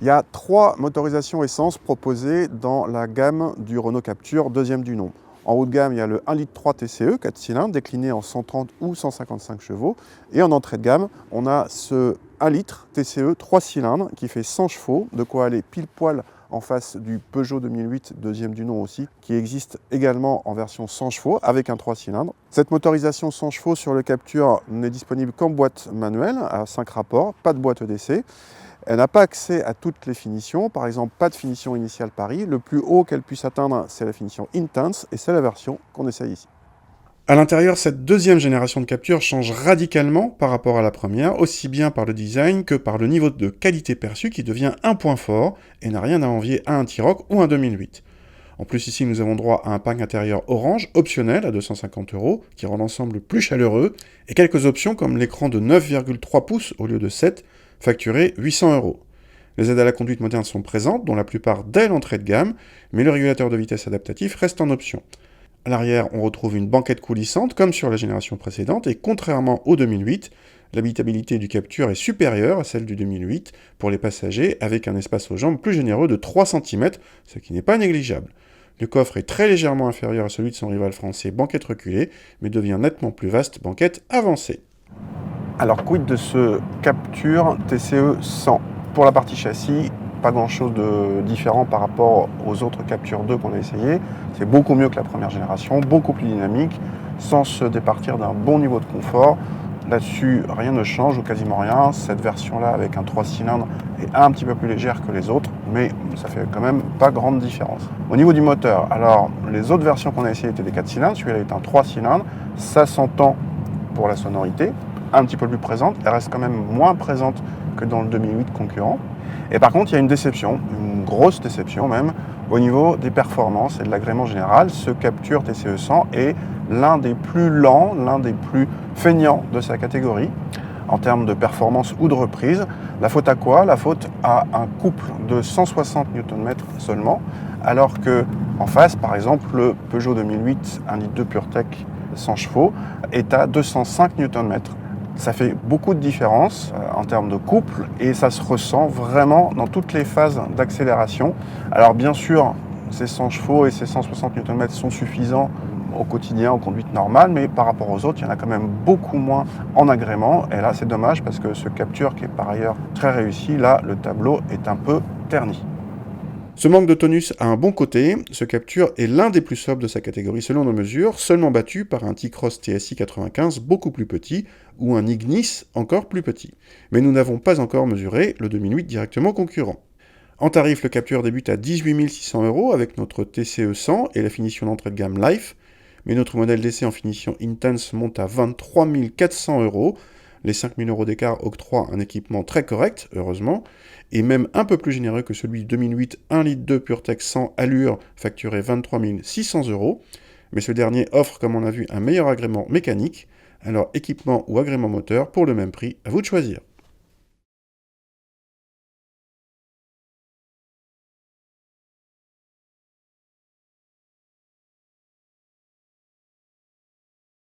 Il y a 3 motorisations essence proposées dans la gamme du Renault Captur, deuxième du nom. En haut de gamme, il y a le 1,3 litre TCE, 4 cylindres, décliné en 130 ou 155 chevaux. Et en entrée de gamme, on a ce 1 litre TCE 3 cylindres qui fait 100 chevaux, de quoi aller pile poil en face du Peugeot 2008, deuxième du nom aussi, qui existe également en version 100 chevaux avec un 3 cylindres. Cette motorisation 100 chevaux sur le Captur n'est disponible qu'en boîte manuelle, à 5 rapports, pas de boîte d'essai. Elle n'a pas accès à toutes les finitions, par exemple pas de finition initiale Paris. Le plus haut qu'elle puisse atteindre, c'est la finition Intense, et c'est la version qu'on essaye ici. À l'intérieur, cette deuxième génération de Captur change radicalement par rapport à la première, aussi bien par le design que par le niveau de qualité perçu qui devient un point fort et n'a rien à envier à un T-Roc ou un 2008. En plus, ici, nous avons droit à un pack intérieur orange, optionnel, à 250 €, qui rend l'ensemble plus chaleureux, et quelques options comme l'écran de 9,3 pouces au lieu de 7, facturé 800 €. Les aides à la conduite modernes sont présentes, dont la plupart dès l'entrée de gamme, mais le régulateur de vitesse adaptatif reste en option. À l'arrière, on retrouve une banquette coulissante, comme sur la génération précédente, et contrairement au 2008, l'habitabilité du Captur est supérieure à celle du 2008 pour les passagers, avec un espace aux jambes plus généreux de 3 cm, ce qui n'est pas négligeable. Le coffre est très légèrement inférieur à celui de son rival français banquette reculée, mais devient nettement plus vaste banquette avancée. Alors, quid de ce Captur TCE 100 ? Pour la partie châssis, pas grand chose de différent par rapport aux autres Captur 2 qu'on a essayé. C'est beaucoup mieux que la première génération, beaucoup plus dynamique, sans se départir d'un bon niveau de confort. Là-dessus, rien ne change ou quasiment rien. Cette version-là, avec un 3 cylindres, est un petit peu plus légère que les autres, mais ça fait quand même pas grande différence. Au niveau du moteur, alors les autres versions qu'on a essayées étaient des 4 cylindres, celui-là est un 3 cylindres, ça s'entend pour la sonorité, un petit peu plus présente, elle reste quand même moins présente que dans le 2008 concurrent. Et par contre, il y a une déception, une grosse déception même, au niveau des performances et de l'agrément général. Ce Captur TCE 100 est l'un des plus lents, l'un des plus feignants de sa catégorie en termes de performance ou de reprise. La faute à quoi ? La faute à un couple de 160 Nm seulement, alors que en face, par exemple, le Peugeot 2008 1,2 litre PureTech 100 chevaux est à 205 Nm. Ça fait beaucoup de différence en termes de couple et ça se ressent vraiment dans toutes les phases d'accélération. Alors bien sûr, ces 100 chevaux et ces 160 Nm sont suffisants au quotidien, en conduite normale, mais par rapport aux autres, il y en a quand même beaucoup moins en agrément. Et là, c'est dommage parce que ce Captur, qui est par ailleurs très réussi, là, le tableau est un peu terni. Ce manque de tonus a un bon côté, ce Captur est l'un des plus sobres de sa catégorie selon nos mesures, seulement battu par un T-Cross TSI 95 beaucoup plus petit, ou un Ignis encore plus petit. Mais nous n'avons pas encore mesuré le 2008 directement concurrent. En tarif, le Captur débute à 18 600 € avec notre TCE 100 et la finition d'entrée de gamme Life, mais notre modèle d'essai en finition Intense monte à 23 400 €. Les 5 000 € d'écart octroient un équipement très correct, heureusement, et même un peu plus généreux que celui de 2008 1,2 litre PureTech 100 allure, facturé 23 600 €. Mais ce dernier offre, comme on a vu, un meilleur agrément mécanique. Alors équipement ou agrément moteur, pour le même prix, à vous de choisir.